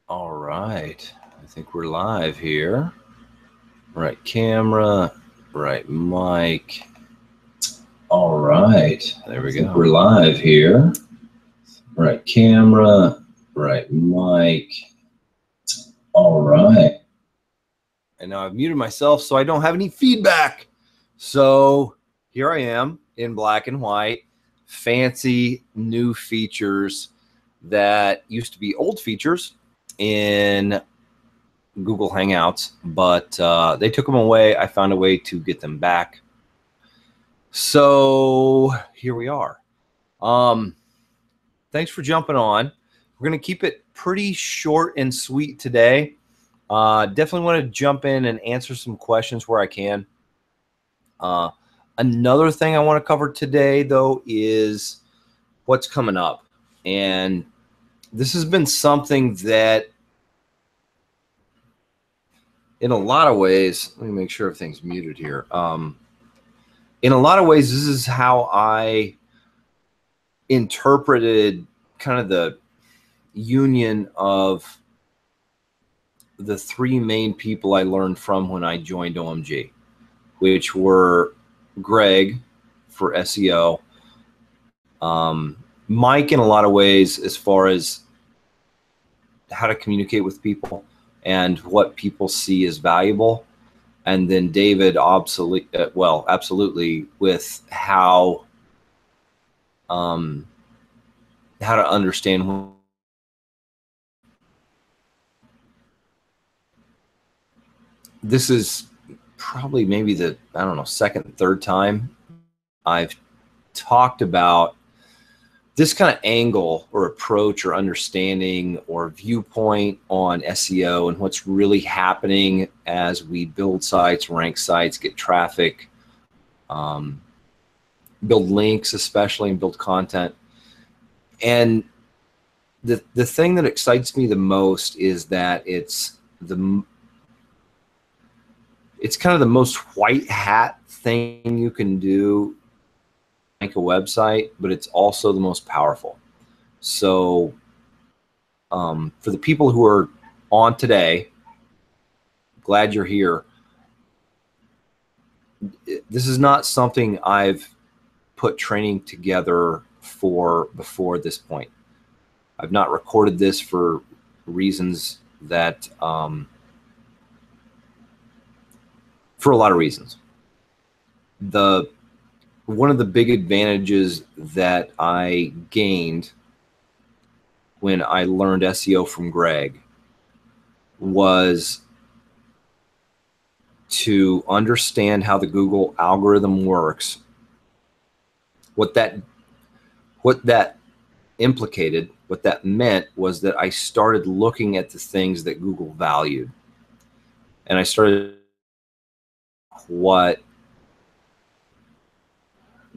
All right, I think we're live here. Right camera, right mic. All right, there we go. We're live here. Right camera, right mic. All right. And now I've muted myself so I don't have any feedback. So here I am in black and white, fancy new features that used to be old features in Google Hangouts, but they took them away. I found a way to get them back. So here we are. Thanks for jumping on. We're going to keep it pretty short and sweet today. Definitely want to jump in and answer some questions where I can. Another thing I want to cover today, though, is what's coming up. And this has been something that, in a lot of ways, let me make sure everything's muted here. In a lot of ways, this is how I interpreted kind of the union of the three main people I learned from when I joined OMG, which were Greg for SEO, Mike in a lot of ways as far as how to communicate with people and what people see as valuable, and then David absolutely with how to understand. This is probably maybe the, I don't know, second, third time I've talked about this kind of angle or approach or understanding or viewpoint on SEO and what's really happening as we build sites, rank sites, get traffic, build links especially, and build content. And the thing that excites me the most is that it's kind of the most white hat thing you can do, like a website, but it's also the most powerful. So for the people who are on today, glad you're here. This is not something I've put training together for before this point. I've not recorded this for reasons that, for a lot of reasons. One of the big advantages that I gained when I learned SEO from Greg was to understand how the Google algorithm works. What that implicated, what that meant was that I started looking at the things that Google valued. And I started what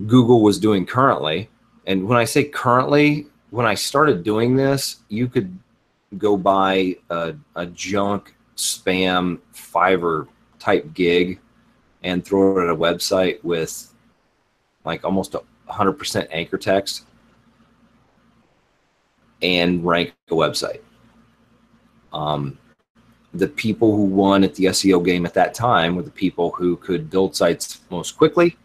Google was doing currently. And when I say currently, when I started doing this, you could go buy a junk spam Fiverr type gig and throw it at a website with like almost 100% anchor text and rank a website. The people who won at the SEO game at that time were the people who could build sites most quickly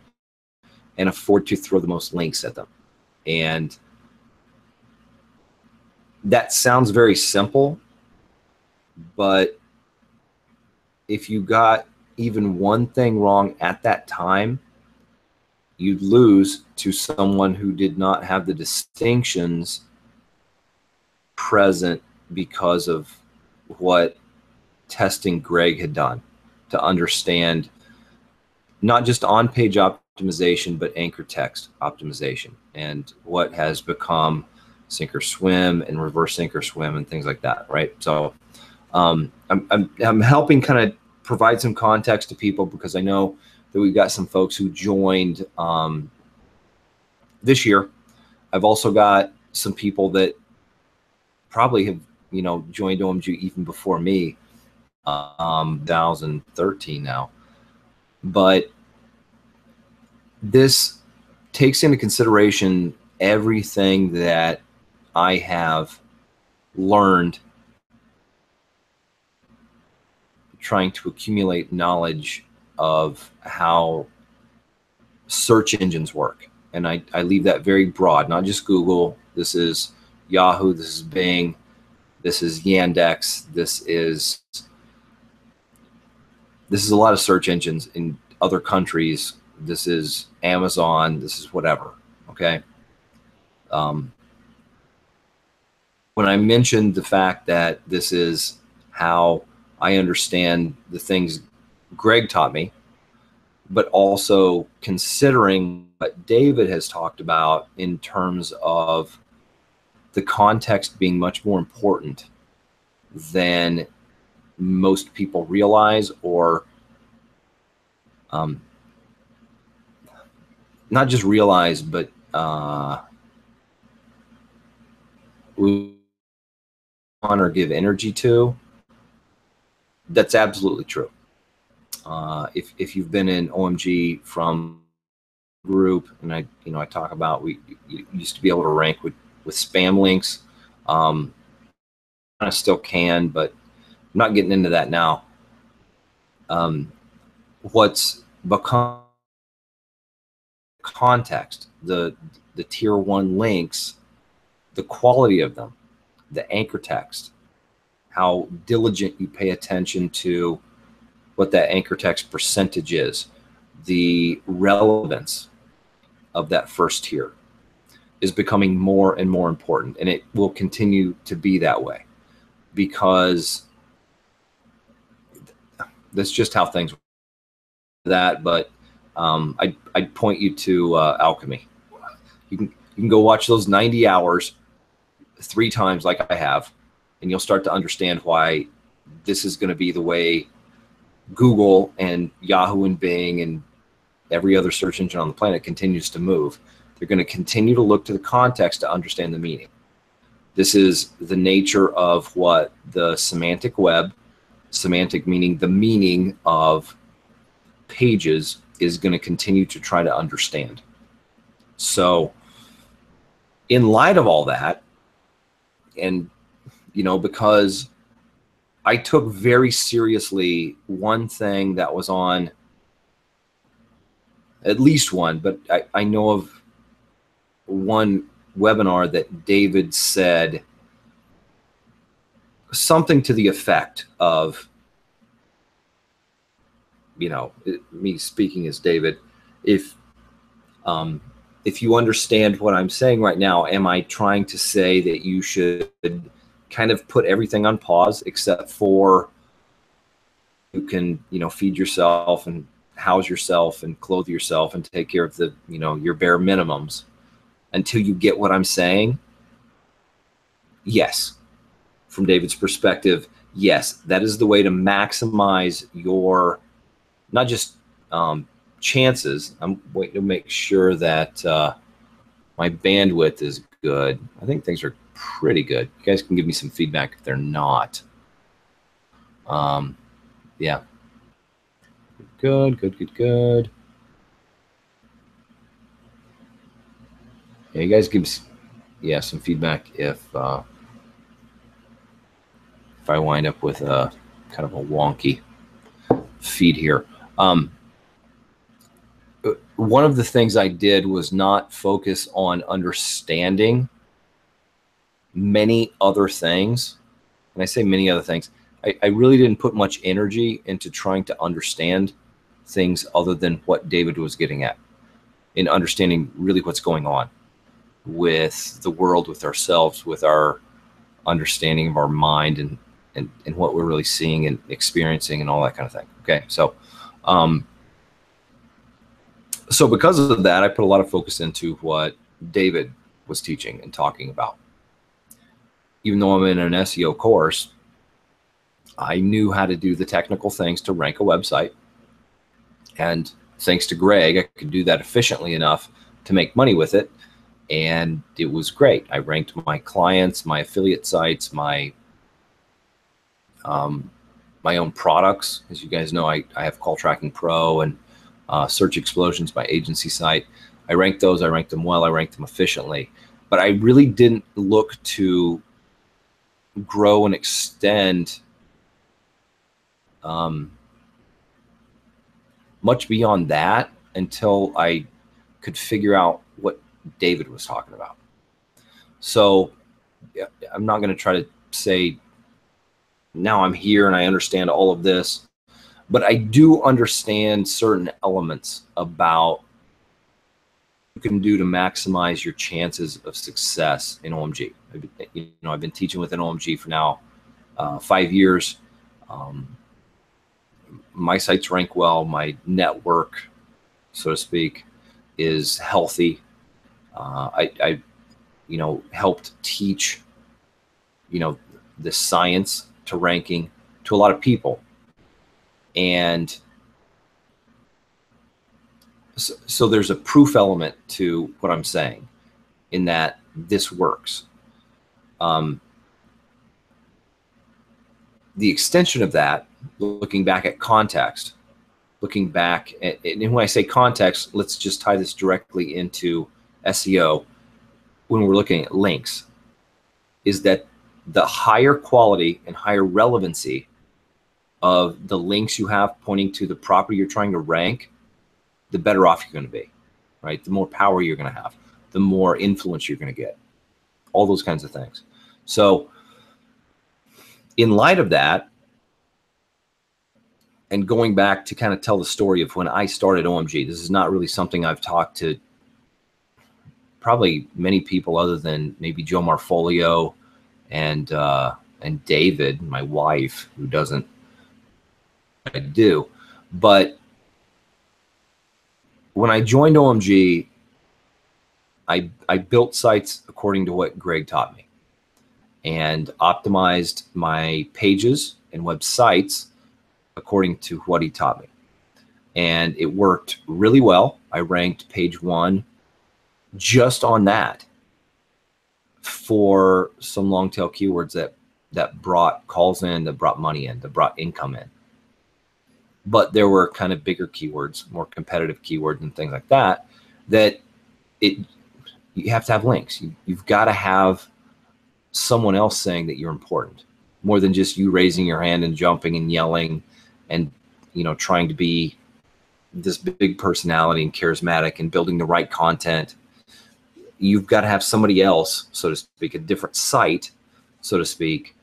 and afford to throw the most links at them. And that sounds very simple, but if you got even one thing wrong at that time, you'd lose to someone who did not have the distinctions present because of what testing Greg had done to understand not just on-page optimization, but anchor text optimization and what has become sink or swim and reverse sink or swim and things like that, right? So I'm helping kind of provide some context to people because I know that we've got some folks who joined this year. I've also got some people that probably have, joined OMG even before me, 2013 now. But this takes into consideration everything that I have learned trying to accumulate knowledge of how search engines work. And I leave that very broad, not just Google. This is Yahoo, this is Bing, this is Yandex, this is a lot of search engines in other countries. This is Amazon, this is whatever, okay? When I mentioned the fact that this is how I understand the things Greg taught me, but also considering what David has talked about in terms of the context being much more important than most people realize, or not just realize, but we want or give energy to. That's absolutely true. If you've been in OMG from group, and I talk about, we used to be able to rank with spam links. I still can, but I'm not getting into that now. What's become context, the tier 1 links, the quality of them, the anchor text, how diligent you pay attention to what that anchor text percentage is, the relevance of that first tier is becoming more and more important, and it will continue to be that way, because that's just how things work. But I'd point you to Alchemy. You can go watch those 90 hours 3 times like I have, and you'll start to understand why this is going to be the way Google and Yahoo and Bing and every other search engine on the planet continues to move. They're going to continue to look to the context to understand the meaning. This is the nature of what the semantic web, semantic meaning the meaning of pages, is going to continue to try to understand. So in light of all that, and because I took very seriously one thing that was on, at least one, but I know of one webinar that David said something to the effect of, me speaking as David, if you understand what I'm saying right now, am I trying to say that you should kind of put everything on pause except for you can, feed yourself and house yourself and clothe yourself and take care of the, your bare minimums until you get what I'm saying? Yes. From David's perspective, yes, that is the way to maximize your, not just chances. I'm waiting to make sure that my bandwidth is good. I think things are pretty good. You guys can give me some feedback if they're not. Yeah. Good. Yeah, you guys give me some feedback if I wind up with a kind of a wonky feed here. One of the things I did was not focus on understanding many other things. And I say many other things. I really didn't put much energy into trying to understand things other than what David was getting at, in understanding really what's going on with the world, with ourselves, with our understanding of our mind, and what we're really seeing and experiencing and all that kind of thing. Okay, so so because of that, I put a lot of focus into what David was teaching and talking about. Even though I'm in an SEO course, I knew how to do the technical things to rank a website. And thanks to Greg, I could do that efficiently enough to make money with it. And it was great. I ranked my clients, my affiliate sites, my own products. As you guys know, I have Call Tracking Pro and Search Explosions, my agency site. I ranked those. I ranked them well. I ranked them efficiently. But I really didn't look to grow and extend much beyond that until I could figure out what David was talking about. So I'm not going to try to say now I'm here and I understand all of this, but I do understand certain elements about what you can do to maximize your chances of success in OMG. I've been teaching within OMG for now 5 years. My sites rank well. My network, so to speak, is healthy. I helped teach, the science to ranking to a lot of people. And so there's a proof element to what I'm saying in that this works. The extension of that, looking back at context, looking back at, and when I say context, let's just tie this directly into SEO. When we're looking at links, is that the higher quality and higher relevancy of the links you have pointing to the property you're trying to rank, the better off you're going to be, right? The more power you're going to have, the more influence you're going to get, all those kinds of things. So in light of that, and going back to kind of tell the story of when I started OMG, this is not really something I've talked to probably many people other than maybe Joe Marfolio and David, my wife, who doesn't do. But when I joined OMG, I built sites according to what Greg taught me and optimized my pages and websites according to what he taught me. And it worked really well. I ranked page 1 just on that for some long tail keywords that brought calls in, that brought money in, that brought income in. But there were kind of bigger keywords, more competitive keywords and things like that, you have to have links. You've got to have someone else saying that you're important, more than just you raising your hand and jumping and yelling and trying to be this big personality and charismatic and building the right content. You've got to have somebody else, so to speak, a different site, so to speak,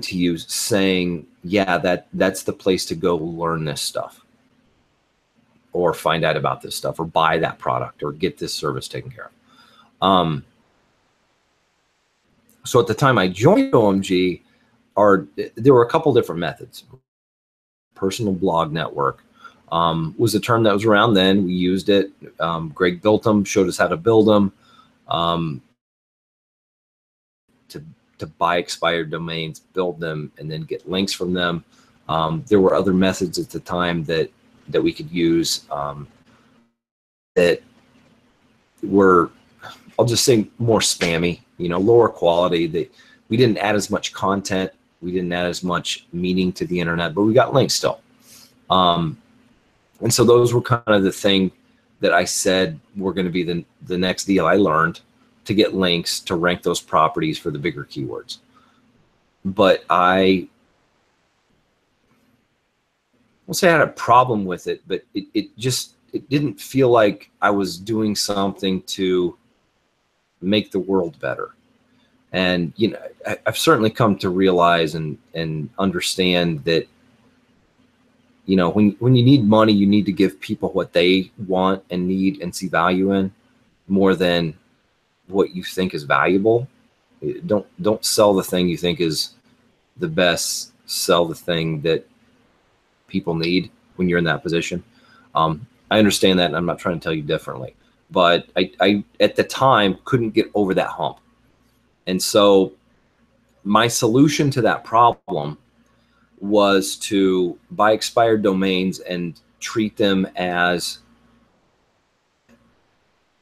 to you saying, yeah, that's the place to go learn this stuff, or find out about this stuff, or buy that product, or get this service taken care of. So at the time I joined OMG, there were a couple different methods. Personal blog network was a term that was around then. We used it. Greg built them, showed us how to build them, to buy expired domains, build them, and then get links from them. There were other methods at the time that we could use that were, I'll just say, more spammy, lower quality. That we didn't add as much content, we didn't add as much meaning to the internet, but we got links still. And so those were kind of the thing that I said were going to be the next deal I learned, to get links to rank those properties for the bigger keywords. But I won't say I had a problem with it, but it didn't feel like I was doing something to make the world better. And I've certainly come to realize and understand that when you need money, you need to give people what they want and need and see value in, more than what you think is valuable. Don't sell the thing you think is the best. Sell the thing that people need when you're in that position. I understand that, and I'm not trying to tell you differently, but I at the time couldn't get over that hump. And so my solution to that problem was to buy expired domains and treat them as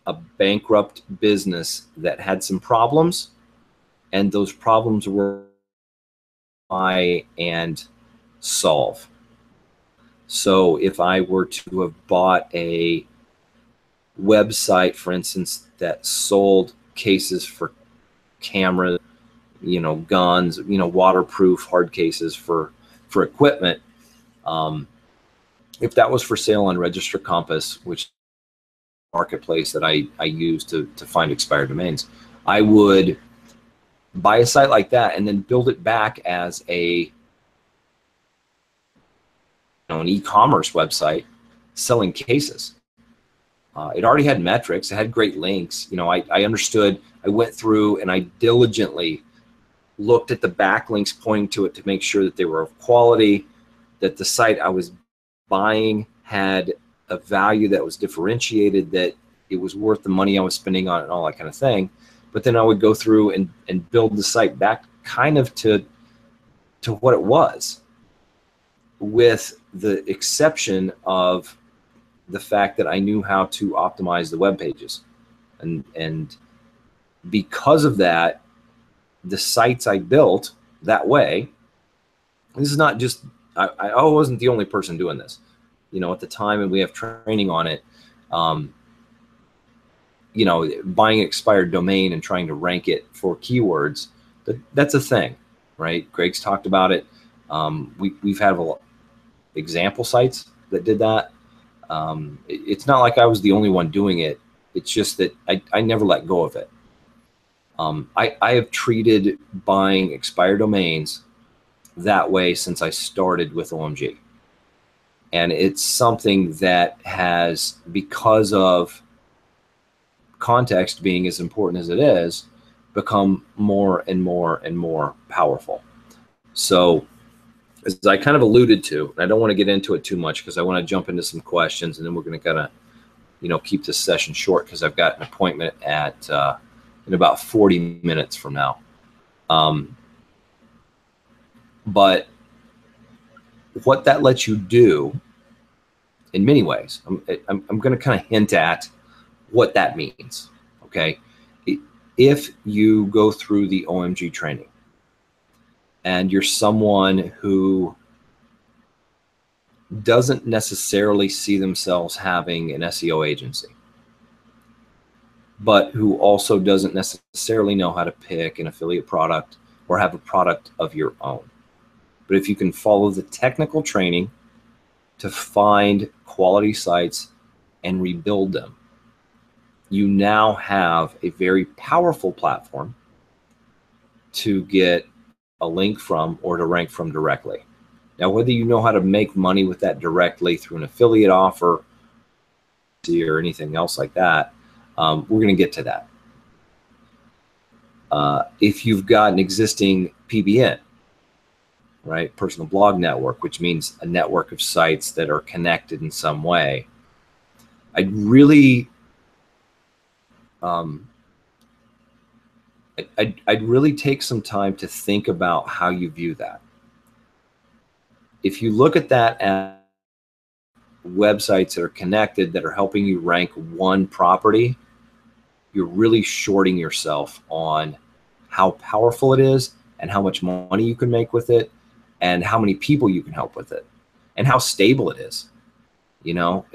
a bankrupt business that had some problems, and those problems were buy and solve. So if I were to have bought a website, for instance, that sold cases for camera, you know, guns, you know, waterproof hard cases for equipment. If that was for sale on Register Compass, which is a marketplace that I use to find expired domains, I would buy a site like that and then build it back as a an e-commerce website selling cases. It already had metrics. It had great links. You know, I understood. I went through and I diligently looked at the backlinks pointing to it to make sure that they were of quality, that the site I was buying had a value that was differentiated, that it was worth the money I was spending on it and all that kind of thing. But then I would go through and build the site back kind of to what it was, with the exception of the fact that I knew how to optimize the web pages. And because of that, the sites I built that way, this is not just, I wasn't the only person doing this, you know, at the time, and we have training on it. You know, buying an expired domain and trying to rank it for keywords, that's a thing, right? Greg's talked about it. We've had a lot example sites that did that. It's not like I was the only one doing it. It's just that I never let go of it. I have treated buying expired domains that way since I started with OMG. And it's something that has, because of context being as important as it is, become more and more and more powerful. So as I kind of alluded to, and I don't want to get into it too much because I want to jump into some questions, and then we're going to kind of, you know, keep this session short because I've got an appointment at in about 40 minutes from now. But what that lets you do in many ways, I'm going to kind of hint at what that means. Okay. If you go through the OMG training and you're someone who doesn't necessarily see themselves having an SEO agency, but who also doesn't necessarily know how to pick an affiliate product or have a product of your own. But if you can follow the technical training to find quality sites and rebuild them, you now have a very powerful platform to get a link from or to rank from directly. Now, whether you know how to make money with that directly through an affiliate offer or anything else like that, we're going to get to that. If you've got an existing PBN, right, personal blog network, which means a network of sites that are connected in some way, I'd really I'd really take some time to think about how you view that. If you look at that as websites that are connected that are helping you rank one property, you're really shorting yourself on how powerful it is and how much money you can make with it and how many people you can help with it and how stable it is. You know,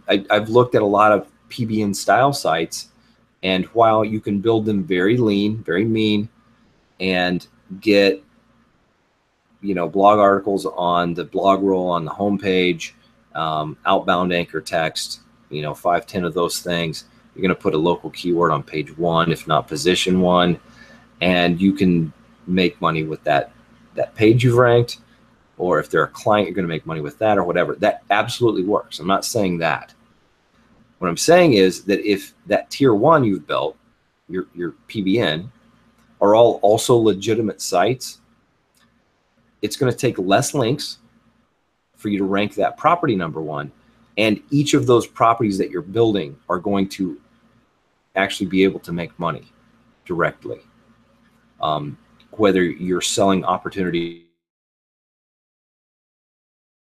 I've looked at a lot of PBN style sites, and while you can build them very lean, very mean, and get, you know, blog articles on the blog roll on the homepage, outbound anchor text, you know, 5-10 of those things, you're going to put a local keyword on page 1, if not position 1, and you can make money with that page you've ranked. Or if they're a client, you're going to make money with that or whatever. That absolutely works. I'm not saying that. What I'm saying is that if that tier 1 you've built, your PBN, are all also legitimate sites, it's going to take less links for you to rank that property number 1. And each of those properties that you're building are going to actually be able to make money directly. Whether you're selling opportunity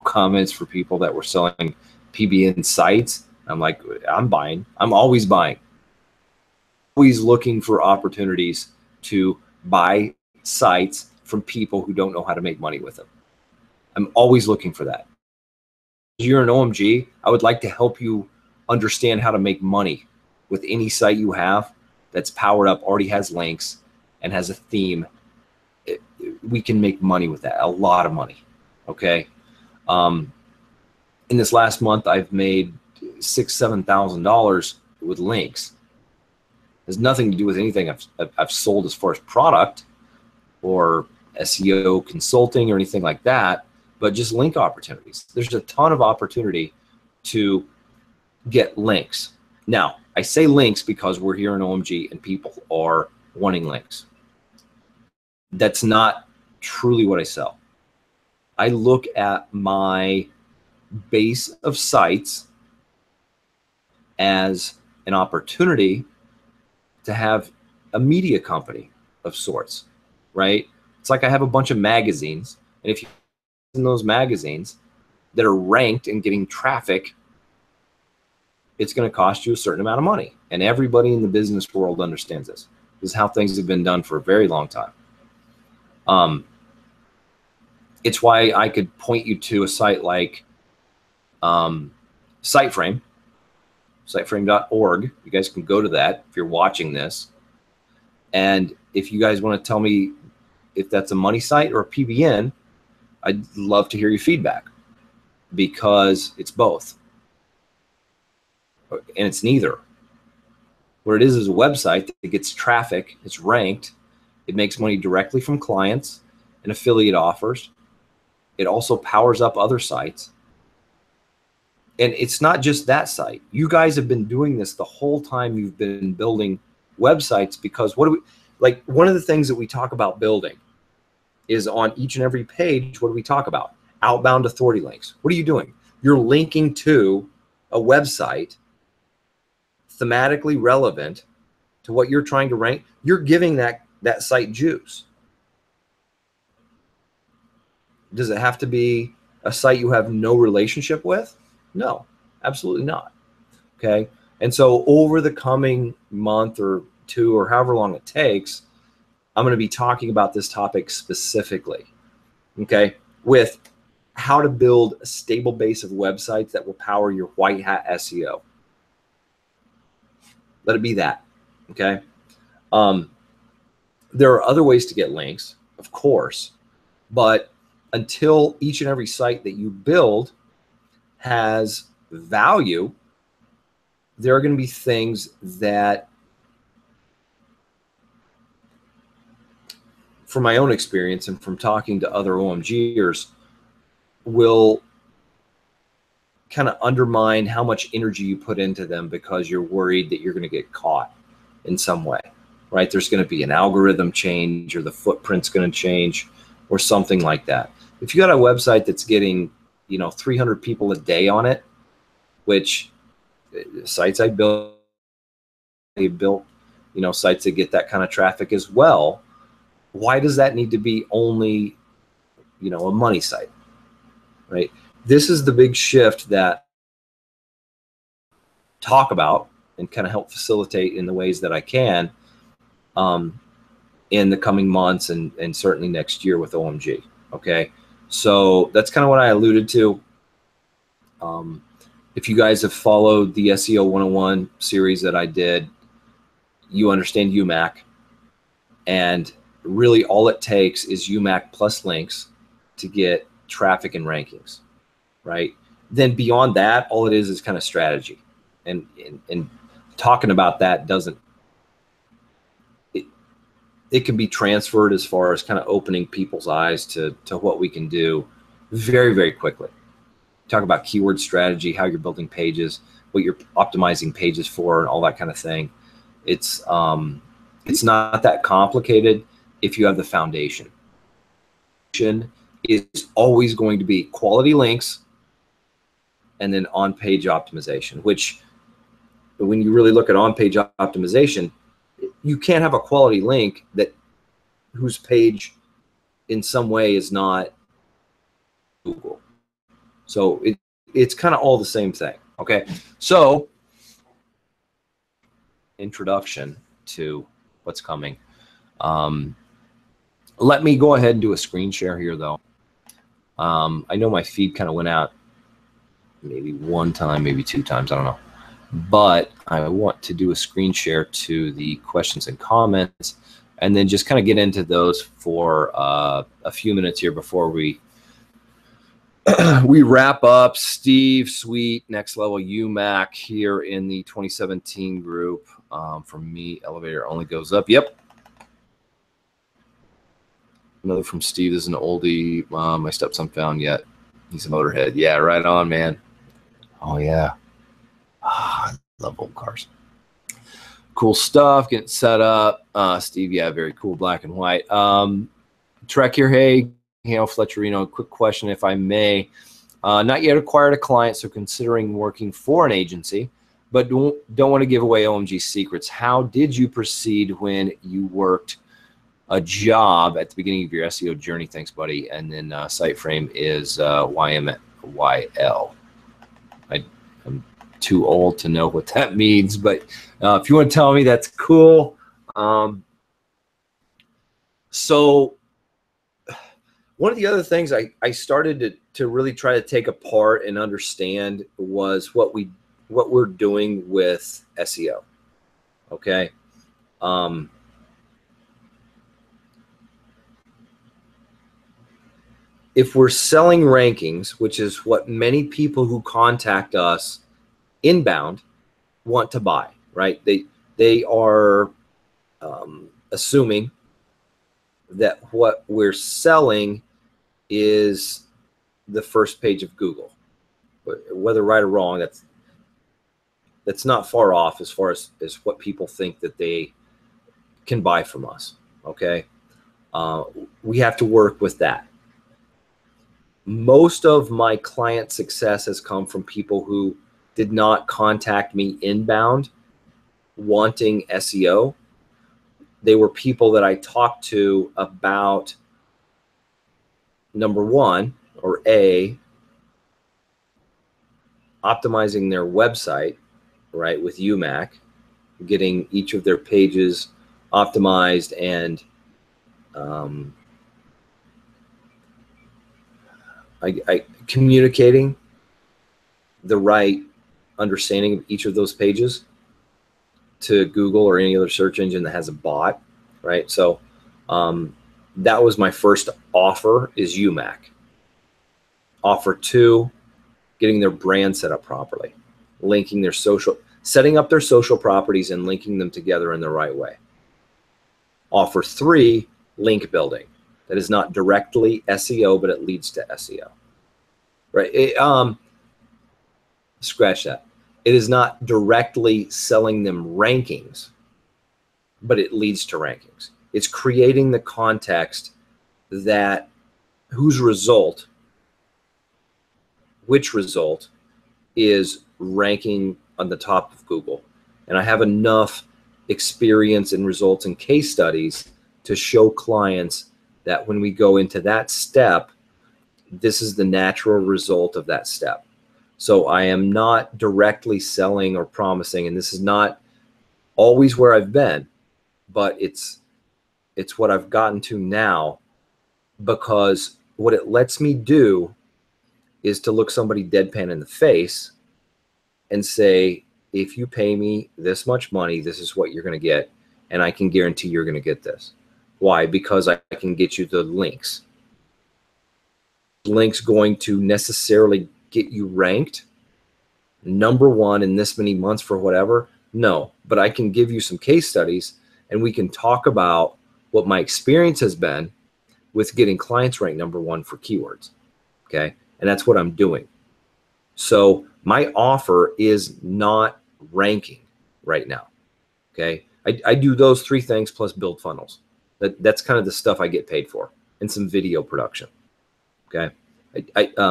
comments for people that were selling PBN sites, I'm like, I'm buying. I'm always buying. Always looking for opportunities to buy sites from people who don't know how to make money with them. I'm always looking for that. If you're an OMG, I would like to help you understand how to make money with any site you have that's powered up, already has links, and has a theme we can make money with that, a lot of money. Okay. In this last month, I've made $6,000–7,000 with links. It has nothing to do with anything I've sold as far as product or SEO consulting or anything like that, but just link opportunities. There's a ton of opportunity to get links. Now, I say links because we're here in OMG and people are wanting links. That's not truly what I sell. I look at my base of sites as an opportunity to have a media company of sorts, right? It's like I have a bunch of magazines, and if you in those magazines that are ranked and getting traffic, it's going to cost you a certain amount of money. And everybody in the business world understands this. This is how things have been done for a very long time. It's why I could point you to a site like SiteFrame, siteframe.org. You guys can go to that if you're watching this. And if you guys want to tell me if that's a money site or a PBN, I'd love to hear your feedback, because it's both. And it's neither. What it is a website that gets traffic, it's ranked, it makes money directly from clients and affiliate offers. It also powers up other sites. And it's not just that site. You guys have been doing this the whole time you've been building websites, because what do we, like, one of the things that we talk about building is on each and every page, what do we talk about? Outbound authority links. What are you doing? You're linking to a website thematically relevant to what you're trying to rank. You're giving that site juice. Does it have to be a site you have no relationship with? No, absolutely not. Okay. And so over the coming month or two, or however long it takes, I'm going to be talking about this topic specifically. Okay. With how to build a stable base of websites that will power your white hat SEO. Let it be that. Okay. There are other ways to get links, of course, but until each and every site that you build has value, there are going to be things that, from my own experience and from talking to other OMGers, will kind of undermine how much energy you put into them, because you're worried that you're going to get caught in some way, right? There's going to be an algorithm change, or the footprint's going to change, or something like that. If you got a website that's getting, 300 people a day on it, which sites I built, sites that get that kind of traffic as well, why does that need to be only, a money site, right? This is the big shift that I talk about and kind of help facilitate in the ways that I can in the coming months and certainly next year with OMG. Okay. So that's kind of what I alluded to. If you guys have followed the SEO 101 series that I did, you understand UMAC, and really all it takes is UMAC plus links to get traffic and rankings, right? Then beyond that, all it is kind of strategy, and talking about that doesn't, it can be transferred as far as kind of opening people's eyes to what we can do very, very quickly. Talk about keyword strategy, how you're building pages, what you're optimizing pages for, and all that kind of thing. It's not that complicated if you have the foundation. Is always going to be quality links and then on-page optimization, which when you really look at on-page optimization, you can't have a quality link whose page in some way is not Google. So it's kind of all the same thing. Okay. So introduction to what's coming. Let me go ahead and do a screen share here though. I know my feed kind of went out maybe one time, maybe two times, I don't know. But I want to do a screen share to the questions and comments and then just kind of get into those for a few minutes here before we we wrap up. Steve, sweet, next level UMAC here in the 2017 group. From me, elevator only goes up. Yep. Another from Steve. This is an oldie. My stepson found yet. He's a motorhead. Yeah, right on, man. Oh yeah. I love old cars. Cool stuff. Getting set up. Steve, yeah, very cool. Black and white. Trek here. Hey, Fletcher, quick question, if I may. Not yet acquired a client, so considering working for an agency, but don't want to give away OMG secrets. How did you proceed when you worked a job at the beginning of your SEO journey? Thanks, buddy. And then site frame is YMYL. I'm too old to know what that means, but if you want to tell me, that's cool. So one of the other things I started to really try to take apart and understand was what we're doing with SEO. Okay. If we're selling rankings, which is what many people who contact us inbound want to buy, right? They are assuming that what we're selling is the first page of Google. Whether right or wrong, that's not far off as far as what people think that they can buy from us. Okay. We have to work with that. Most of my client success has come from people who did not contact me inbound wanting SEO. They were people that I talked to about, number one, or A, optimizing their website, right, with UMAC, getting each of their pages optimized and communicating the right understanding of each of those pages to Google or any other search engine that has a bot, right? So that was my first offer, is UMAC. Offer two, getting their brand set up properly, linking their social, setting up their social properties and linking them together in the right way. Offer three, link building. That is not directly SEO, but it leads to SEO, right? Scratch that. It is not directly selling them rankings, but it leads to rankings. It's creating the context that which result is ranking on the top of Google. And I have enough experience and results and case studies to show clients that when we go into that step, this is the natural result of that step. So I am not directly selling or promising, and this is not always where I've been, but it's what I've gotten to now, because what it lets me do is to look somebody deadpan in the face and say, if you pay me this much money, this is what you're going to get, and I can guarantee you're going to get this. Why? Because I can get you the links. Links going to necessarily get you ranked number one in this many months for whatever? No, but I can give you some case studies and we can talk about what my experience has been with getting clients ranked number one for keywords. Okay. And that's what I'm doing. So my offer is not ranking right now. Okay. I do those three things plus build funnels. That's kind of the stuff I get paid for, and some video production. Okay.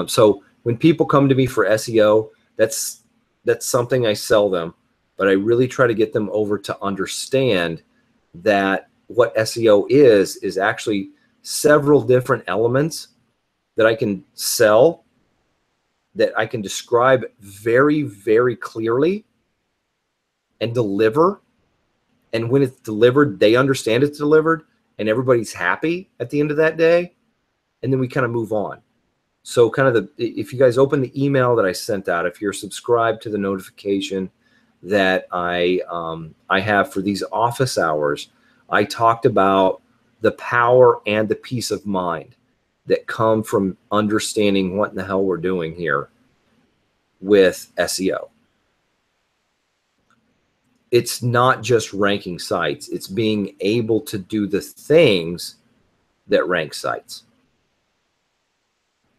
So when people come to me for SEO, that's something I sell them, but I really try to get them over to understand that what SEO is actually several different elements that I can sell, that I can describe very, very clearly and deliver. And when it's delivered, they understand it's delivered and everybody's happy at the end of that day. And then we kind of move on. So kind of if you guys open the email that I sent out, if you're subscribed to the notification that I have for these office hours, I talked about the power and the peace of mind that come from understanding what in the hell we're doing here with SEO. It's not just ranking sites. It's being able to do the things that rank sites.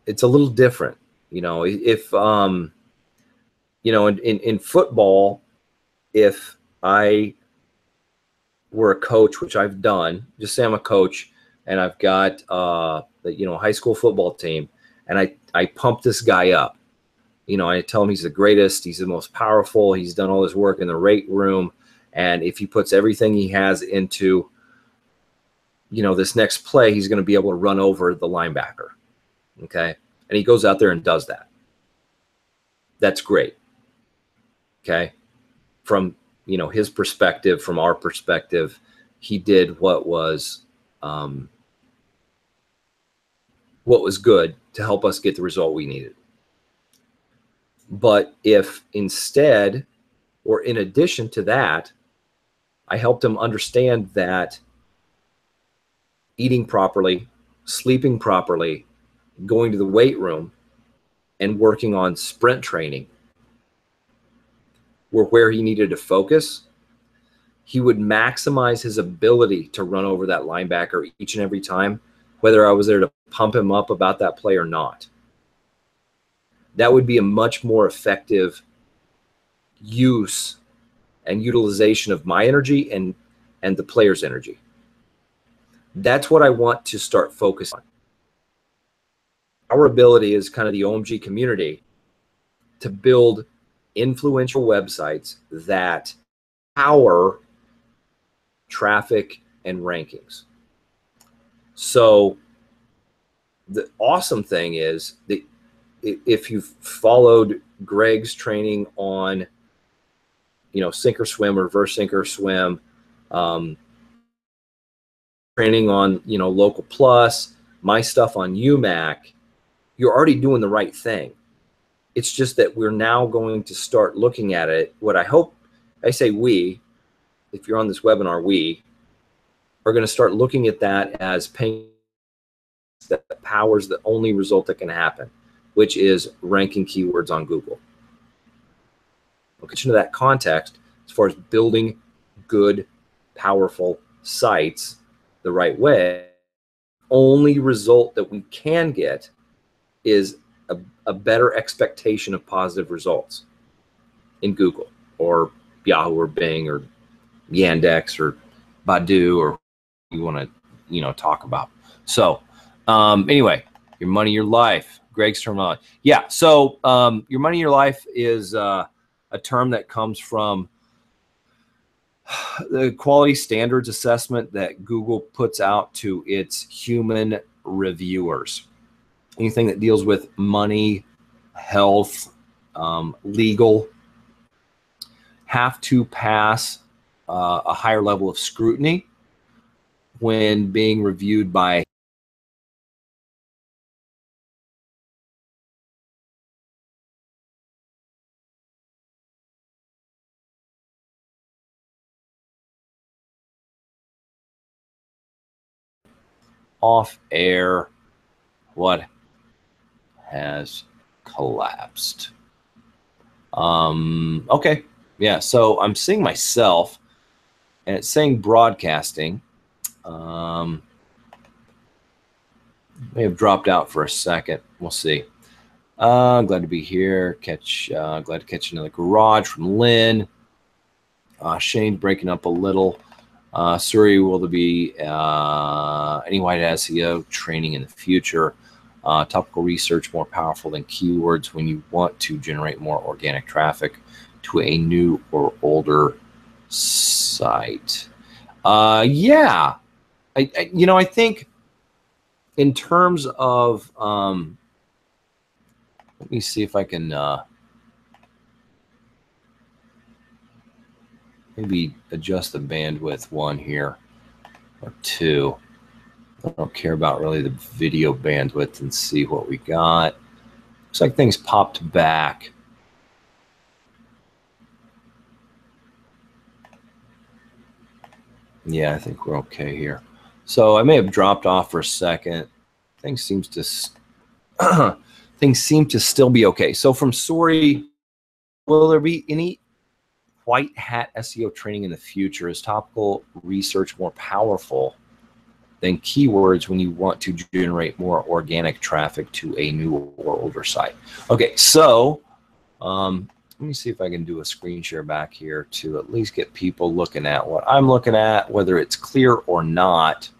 It's a little different. You know, if, you know, in football, if I were a coach, which I've done, just say I'm a coach and I've got, you know, high school football team, and I pump this guy up. You know, I tell him he's the greatest, he's the most powerful, he's done all his work in the weight room, and if he puts everything he has into, you know, this next play, he's going to be able to run over the linebacker. Okay, and he goes out there and does that. That's great. Okay, from, you know, his perspective, from our perspective, he did what was good to help us get the result we needed. But if instead, or in addition to that, I helped him understand that eating properly, sleeping properly, going to the weight room, and working on sprint training were where he needed to focus, he would maximize his ability to run over that linebacker each and every time, whether I was there to pump him up about that play or not. That would be a much more effective use and utilization of my energy and the player's energy. That's what I want to start focusing on. Our ability is kind of the OMG community to build influential websites that power traffic and rankings. So the awesome thing is that if you've followed Greg's training on, you know, sink or swim, reverse sink or swim, training on, you know, Local Plus, my stuff on UMAC, you're already doing the right thing. It's just that we're now going to start looking at it. What I hope, I say we, if you're on this webinar, we are going to start looking at that as paying that powers the only result that can happen, which is ranking keywords on Google. We'll get into that context as far as building good, powerful sites the right way. Only result that we can get is a better expectation of positive results in Google or Yahoo or Bing or Yandex or Baidu or you want to, you know, talk about. So anyway, your money, your life, Greg's terminology. Yeah. So your money, your life is a term that comes from the quality standards assessment that Google puts out to its human reviewers. Anything that deals with money, health, legal, have to pass a higher level of scrutiny when being reviewed by off air. What has collapsed? Okay. Yeah. So I'm seeing myself and it's saying broadcasting. May have dropped out for a second. We'll see. Glad to be here. Glad to catch another garage from Lynn. Shane's breaking up a little. Suri, will there be any white SEO training in the future? Topical research more powerful than keywords when you want to generate more organic traffic to a new or older site. Yeah, you know, I think in terms of let me see if I can maybe adjust the bandwidth one here or two. I don't care about really the video bandwidth and see what we got. Looks like things popped back. Yeah, I think we're okay here. So I may have dropped off for a second. Things seem to still be okay. So from Sori, will there be any white hat SEO training in the future? Is topical research more powerful than keywords when you want to generate more organic traffic to a new or older site? Okay, so let me see if I can do a screen share back here to at least get people looking at what I'm looking at, whether it's clear or not.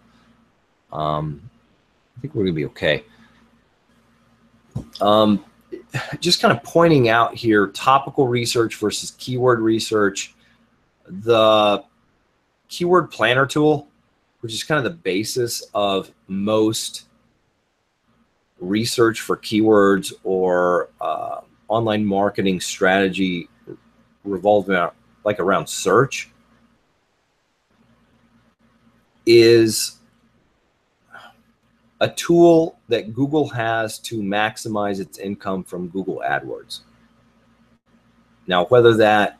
I think we're gonna be okay. Just kind of pointing out here, topical research versus keyword research. The keyword planner tool, which is kind of the basis of most research for keywords or online marketing strategy revolving around search, is a tool that Google has to maximize its income from Google AdWords. Now, whether that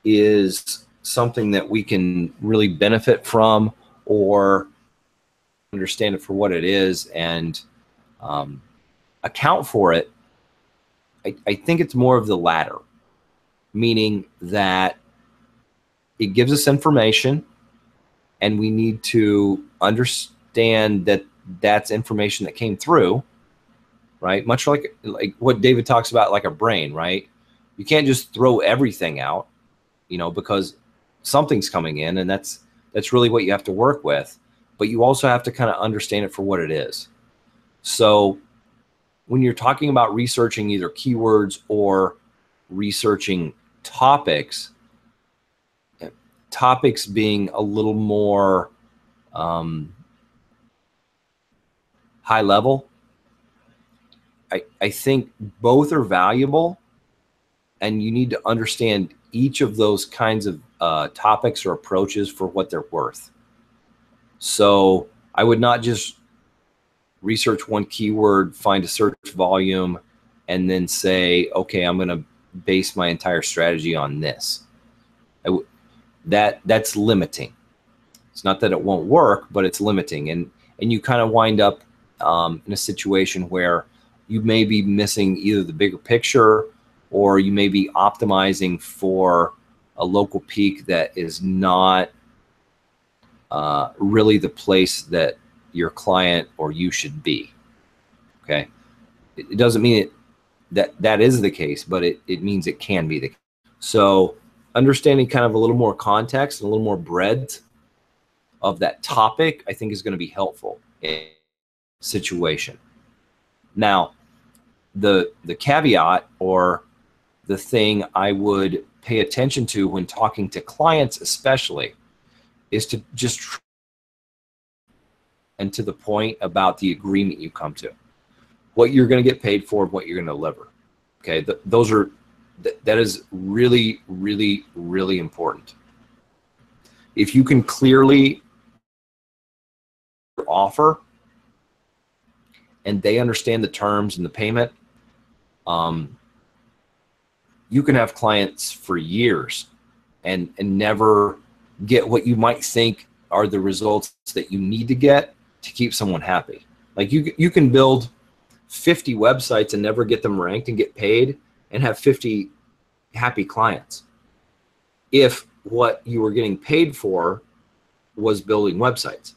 is something that we can really benefit from or understand it for what it is and account for it, I think it's more of the latter, meaning that it gives us information and we need to understand that that's information that came through, right? Much like what David talks about, like a brain, right? You can't just throw everything out, you know, because something's coming in, and that's really what you have to work with. But you also have to kind of understand it for what it is. So when you're talking about researching either keywords or researching topics being a little more high level, I think both are valuable, and you need to understand each of those kinds of topics or approaches for what they're worth. So I would not just research one keyword, find a search volume, and then say, okay, I'm going to base my entire strategy on this. That's limiting. It's not that it won't work, but it's limiting. And you kind of wind up in a situation where you may be missing either the bigger picture, or you may be optimizing for a local peak that is not really the place that your client or you should be. Okay, it doesn't mean that is the case, but it means it can be the case. So understanding kind of a little more context and a little more breadth of that topic, I think, is going to be helpful in a situation. Now, the caveat, or the thing I would pay attention to when talking to clients especially, is to just and to the point about the agreement you come to, what you're going to get paid for, what you're going to deliver. Okay, that is really, really, really important. If you can clearly offer and they understand the terms and the payment, you can have clients for years and never get what you might think are the results that you need to get to keep someone happy. Like you can build 50 websites and never get them ranked and get paid and have 50 happy clients if what you were getting paid for was building websites.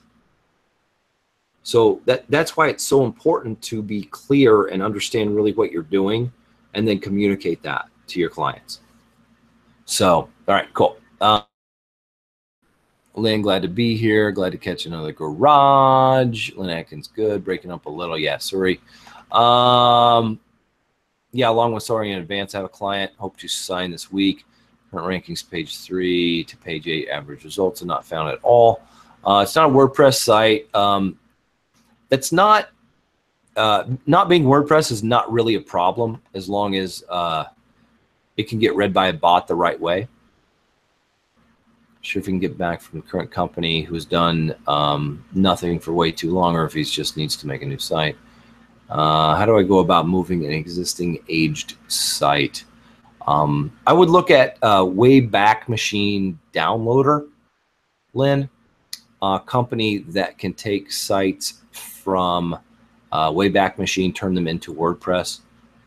So that's why it's so important to be clear and understand really what you're doing, and then communicate that to your clients. So, all right, cool. Lynn, glad to be here. Glad to catch another garage. Lynn Atkins, good. Breaking up a little. Yeah, sorry. Yeah, along with sorry in advance, I have a client. Hope to sign this week. Current rankings, page 3 to page 8. Average results are not found at all. It's not a WordPress site. That's not being WordPress is not really a problem as long as it can get read by a bot the right way. Sure if we can get back from the current company who's done nothing for way too long, or if he just needs to make a new site. How do I go about moving an existing aged site? I would look at Wayback Machine Downloader, Lynn. company that can take sites from Wayback Machine, turn them into WordPress,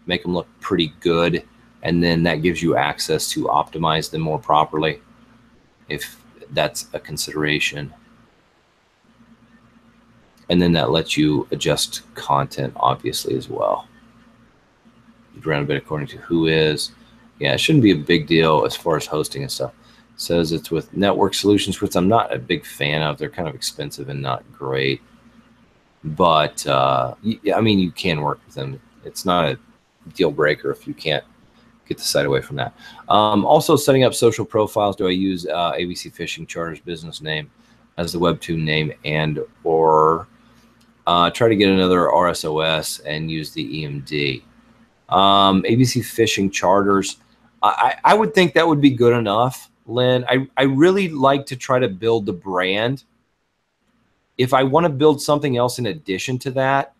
make them look pretty good, and then that gives you access to optimize them more properly, if that's a consideration. And then that lets you adjust content, obviously, as well. Around a bit according to who is. Yeah, it shouldn't be a big deal as far as hosting and stuff. It says it's with Network Solutions, which I'm not a big fan of. They're kind of expensive and not great. But, I mean, you can work with them. It's not a deal breaker if you can't get the site away from that. Also, setting up social profiles. Do I use ABC Fishing Charters business name as the Webtoon name, and or try to get another RSOS and use the EMD? ABC Fishing Charters, I would think that would be good enough, Lynn. I really like to try to build the brand. If I want to build something else in addition to that,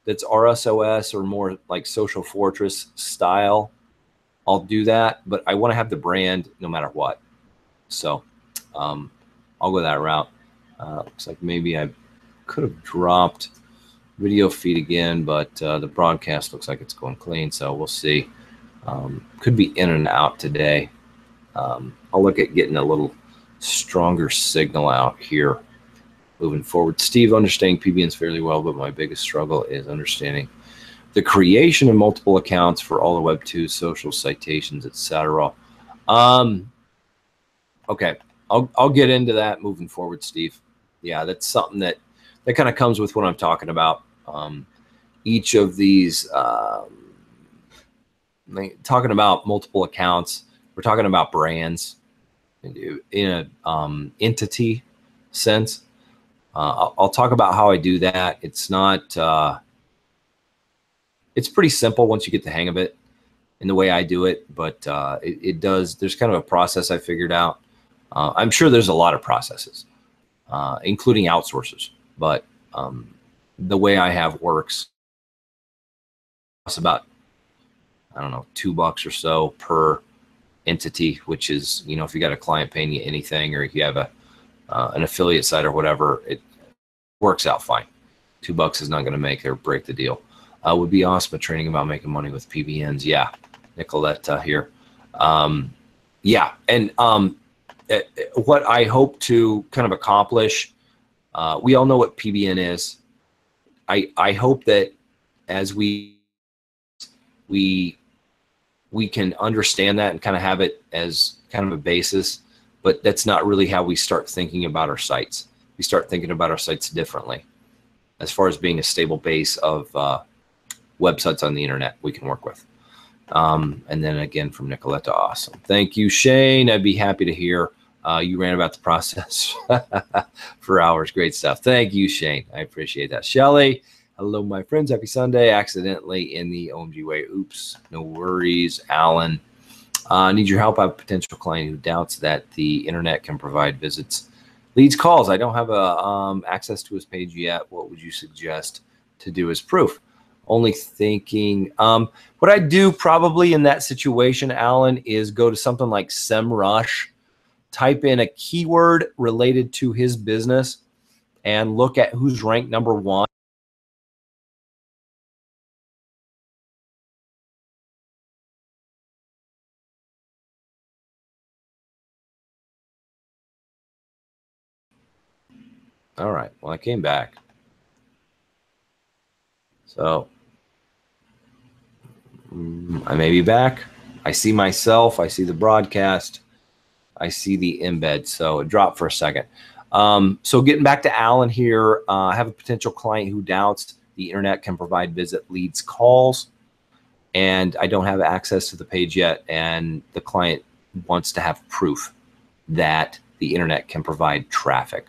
that's RSOS or more like Social Fortress style, I'll do that. But I want to have the brand no matter what. So I'll go that route. Looks like maybe I could have dropped video feed again, but the broadcast looks like it's going clean, so we'll see. Could be in and out today. I'll look at getting a little stronger signal out here moving forward. Steve, understanding PBNs fairly well, but my biggest struggle is understanding the creation of multiple accounts for all the Web 2 social citations, etc. Okay, I'll get into that moving forward, Steve. Yeah, that's something that kind of comes with what I'm talking about. Each of these, talking about multiple accounts, we're talking about brands in an entity sense. I'll talk about how I do that. It's not, it's pretty simple once you get the hang of it in the way I do it, but it does, there's kind of a process I figured out. I'm sure there's a lot of processes, including outsourcers, but the way I have works, it's about, I don't know, $2 or so per entity, which is, you know, if you got a client paying you anything, or if you have an affiliate site or whatever, it works out fine. $2 is not going to make or break the deal. Would be awesome at training about making money with PBNs. Yeah, Nicoletta here. Yeah, and what I hope to kind of accomplish, we all know what PBN is. I hope that as we can understand that and kind of have it as kind of a basis, but that's not really how we start thinking about our sites. We start thinking about our sites differently as far as being a stable base of websites on the internet we can work with. And then again from Nicoletta, awesome. Thank you, Shane. I'd be happy to hear you ran about the process for hours. Great stuff. Thank you, Shane. I appreciate that. Shelly, hello, my friends. Happy Sunday. Accidentally in the OMG way. Oops. No worries. Alan, need your help. I have a potential client who doubts that the internet can provide visits, leads, calls. I don't have access to his page yet. What would you suggest to do as proof? Only thinking, what I'd do probably in that situation, Alan, is go to something like SEMrush, type in a keyword related to his business, and look at who's ranked #1. All right, well, I came back. So I may be back. I see myself. I see the broadcast. I see the embed. So it dropped for a second. So getting back to Alan here, I have a potential client who doubts the internet can provide visit, leads, calls, and I don't have access to the page yet. And the client wants to have proof that the internet can provide traffic.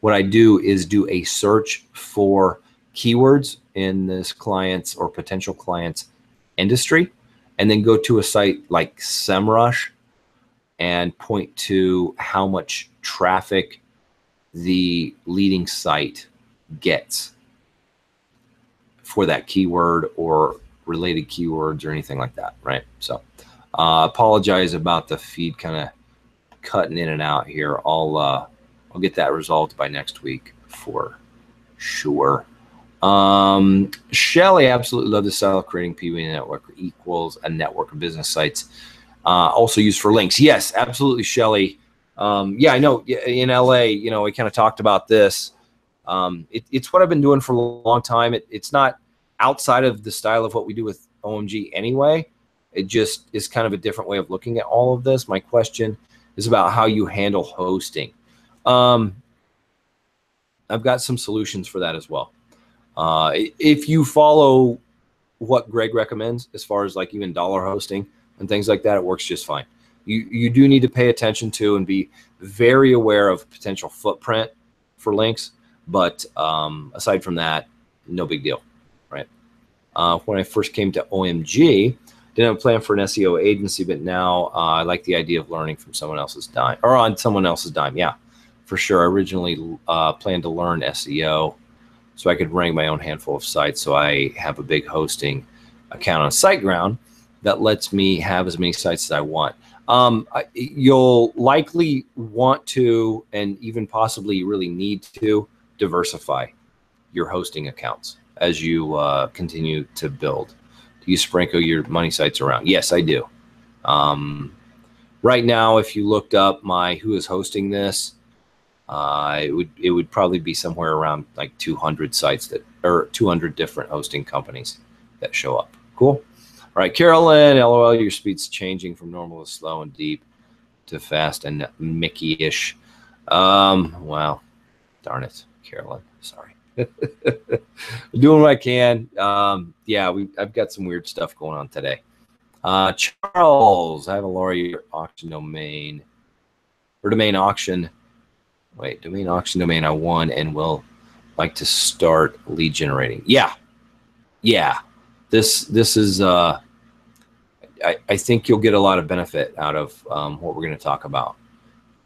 What I do is do a search for keywords in this client's or potential client's industry, and then go to a site like SEMrush and point to how much traffic the leading site gets for that keyword or related keywords or anything like that, right? So apologize about the feed kind of cutting in and out here. I'll I'll get that resolved by next week for sure. Shelly, absolutely love the style of creating PB network equals a network of business sites. Also used for links. Yes, absolutely, Shelly. Yeah, I know in LA, you know, we kind of talked about this. It's what I've been doing for a long time. It's not outside of the style of what we do with OMG anyway. It just is kind of a different way of looking at all of this. My question is about how you handle hosting. I've got some solutions for that as well. If you follow what Greg recommends, as far as like even dollar hosting and things like that, it works just fine. You do need to pay attention to and be very aware of potential footprint for links. But aside from that, no big deal, right? When I first came to OMG, didn't have a plan for an SEO agency, but now I like the idea of learning from someone else's dime, or on someone else's dime. Yeah, for sure. I originally planned to learn SEO so I could rank my own handful of sites. So I have a big hosting account on SiteGround that lets me have as many sites as I want. You'll likely want to, and even possibly really need to, diversify your hosting accounts as you continue to build. Do you sprinkle your money sites around? Yes, I do. Right now, if you looked up who is hosting this, it would probably be somewhere around like 200 sites or 200 different hosting companies that show up. Cool. All right, Carolyn, LOL, your speed's changing from normal to slow and deep to fast and Mickey-ish. Well, darn it, Carolyn. Sorry. Doing what I can. Yeah, I've got some weird stuff going on today. Charles, I have a Laura auction domain or domain auction. Wait, domain auction domain I won and will like to start lead generating. Yeah. This is I think you'll get a lot of benefit out of what we're going to talk about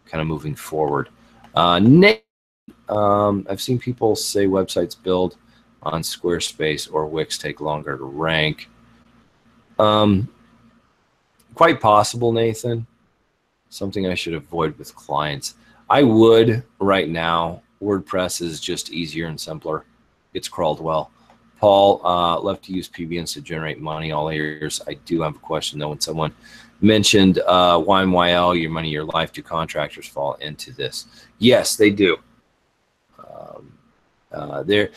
kind of moving forward. Nick, I've seen people say websites build on Squarespace or Wix take longer to rank. Quite possible, Nathan. Something I should avoid with clients. I would right now. WordPress is just easier and simpler. It's crawled well. Paul, love to use PBNs to generate money all years. I do have a question though. When someone mentioned YMYL, your money, your life, do contractors fall into this? Yes, they do. They're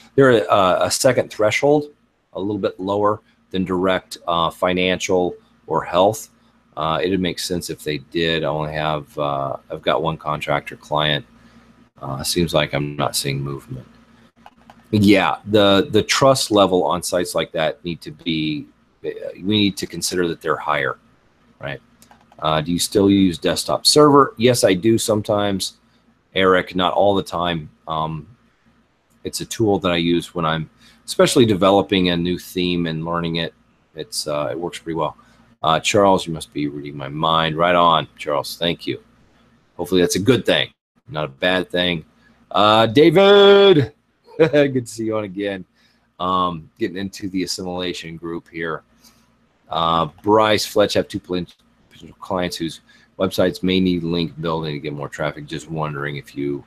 a second threshold, a little bit lower than direct financial or health. It'd make sense if they did. I only have I've got one contractor client. Seems like I'm not seeing movement. Yeah, the trust level on sites like that need to be. We need to consider that they're higher, right? Do you still use desktop server? Yes, I do sometimes. Eric, not all the time. It's a tool that I use when I'm especially developing a new theme and learning it. It works pretty well. Charles, you must be reading my mind. Right on, Charles. Thank you. Hopefully that's a good thing, not a bad thing. David, good to see you on again. Getting into the assimilation group here. Bryce, Fletcher, have two potential clients whose websites may need link building to get more traffic. Just wondering if you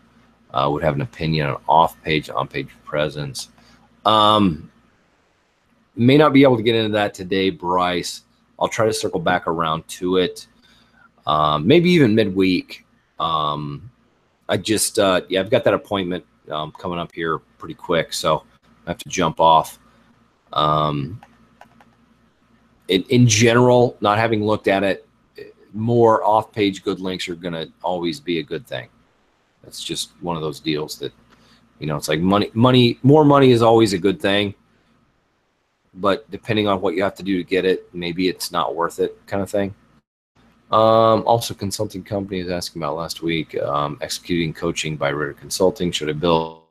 would have an opinion on off-page, on-page presence. May not be able to get into that today, Bryce. I'll try to circle back around to it. Maybe even midweek. I just, yeah, I've got that appointment coming up here pretty quick, so I have to jump off. In general, not having looked at it, more off-page good links are going to always be a good thing. That's just one of those deals that, you know, it's like more money is always a good thing. But depending on what you have to do to get it, maybe it's not worth it kind of thing. Also, consulting company is asking about last week, executing coaching by Ritter Consulting. Should I build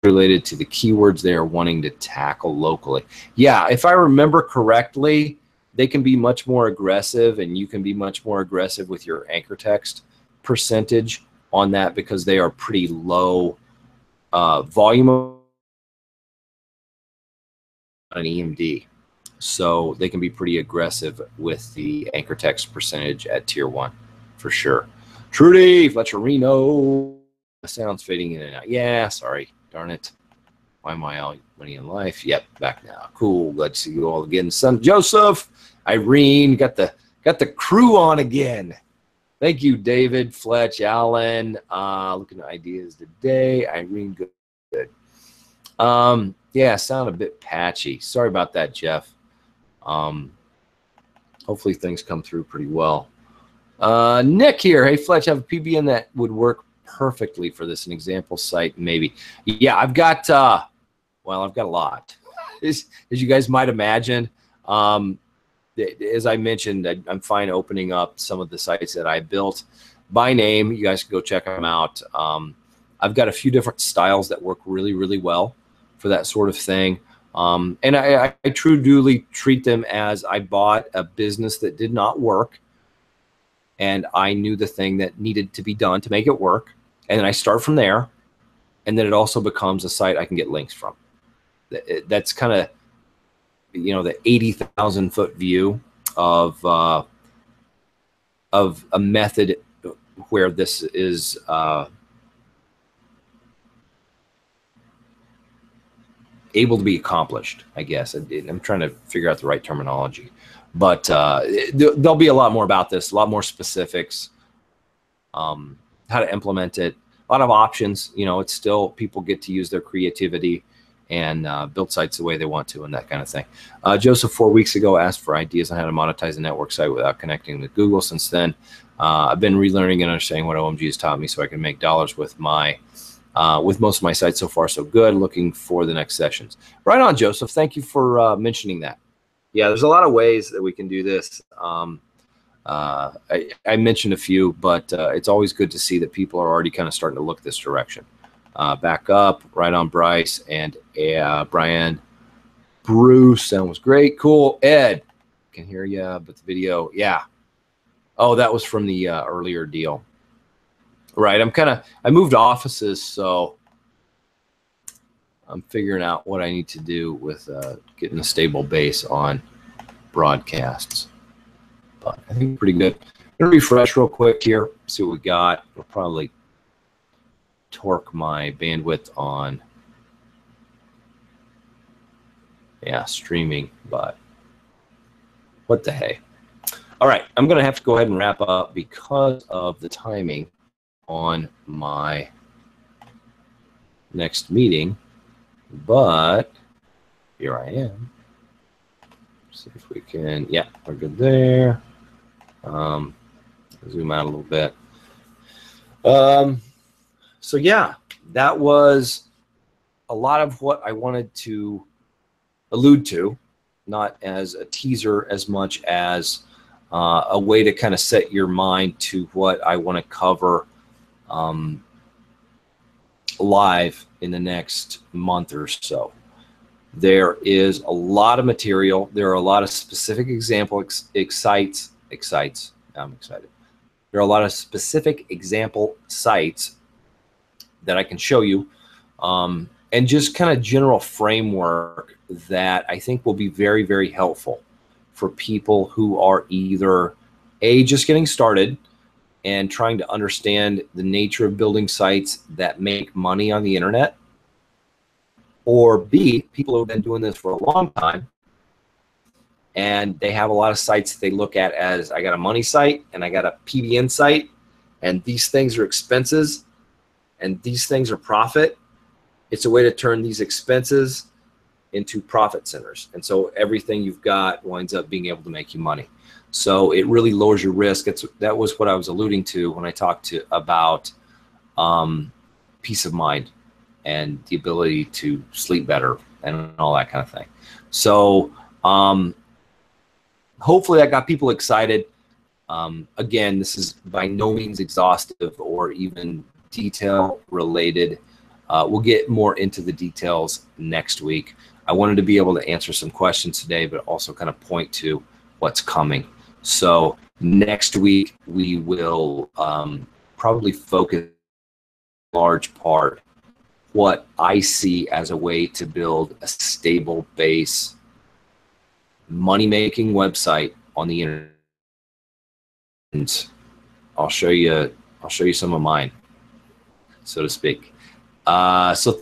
related to the keywords they are wanting to tackle locally? Yeah, if I remember correctly, they can be much more aggressive, and you can be much more aggressive with your anchor text percentage on that because they are pretty low volume on an EMD. So they can be pretty aggressive with the anchor text percentage at tier 1 for sure. Trudy, Fletcherino. sound's fading in and out. Yeah, sorry. Darn it. Why am I all money in life? Yep, back now. Cool. Glad to see you all again. Son Joseph, Irene, got the crew on again. Thank you, David, Fletch, Alan. Looking at ideas today. Irene, good. Yeah, sound a bit patchy. Sorry about that, Jeff. Hopefully things come through pretty well. Nick here. Hey, Fletch, I have a PBN that would work perfectly for this. An example site, maybe. Yeah, I've got, well, I've got a lot. As you guys might imagine, as I mentioned, I'm fine opening up some of the sites that I built by name. You guys can go check them out. I've got a few different styles that work really, really well for that sort of thing. And I truly treat them as I bought a business that did not work, and I knew the thing that needed to be done to make it work. And then I start from there, and then it also becomes a site I can get links from. That's kind of, you know, the 80,000 foot view of a method where this is able to be accomplished, I guess. I'm trying to figure out the right terminology, but there'll be a lot more about this, a lot more specifics, how to implement it, a lot of options. You know, it's still, people get to use their creativity and build sites the way they want to and that kind of thing. Joseph, 4 weeks ago, asked for ideas on how to monetize a network site without connecting to Google. Since then, I've been relearning and understanding what OMG has taught me so I can make dollars with my with most of my sites. So far, so good. Looking for the next sessions. Right on, Joseph. Thank you for mentioning that. Yeah, there's a lot of ways that we can do this. I mentioned a few, but it's always good to see that people are already kind of starting to look this direction. Back up, right on, Bryce and Brian. Bruce, that was great. Cool. Ed, can hear you, but the video, yeah. Oh, that was from the earlier deal. Right, I moved offices, so I'm figuring out what I need to do with getting a stable base on broadcasts. But I think pretty good. I'm gonna refresh real quick here, see what we got. We'll probably torque my bandwidth on, yeah, streaming, but what the hey. All right, I'm gonna have to go ahead and wrap up because of the timing on my next meeting, but here I am. See if we can, yeah, we're good there. Zoom out a little bit. So yeah, that was a lot of what I wanted to allude to, not as a teaser as much as a way to kind of set your mind to what I want to cover live in the next month or so. There is a lot of material. There are a lot of specific example sites. I'm excited. There are a lot of specific example sites that I can show you, and just kind of general framework that I think will be very, very helpful for people who are either just getting started and trying to understand the nature of building sites that make money on the internet, or B, people who have been doing this for a long time and they have a lot of sites that they look at as, I got a money site and I got a PBN site, and these things are expenses and these things are profit. It's a way to turn these expenses into profit centers. And so everything you've got winds up being able to make you money. So it really lowers your risk. That was what I was alluding to when I talked about peace of mind and the ability to sleep better and all that kind of thing. So hopefully that got people excited. Again, this is by no means exhaustive or even detail related. We'll get more into the details next week. I wanted to be able to answer some questions today, but also kind of point to what's coming. So next week we will probably focus a large part what I see as a way to build a stable base money-making website on the internet. And I'll show you some of mine. so to speak. So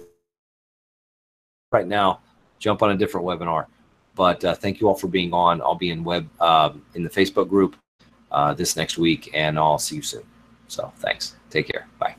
right now, jump on a different webinar. But thank you all for being on. I'll be in the Facebook group this next week, and I'll see you soon. So thanks. Take care. Bye.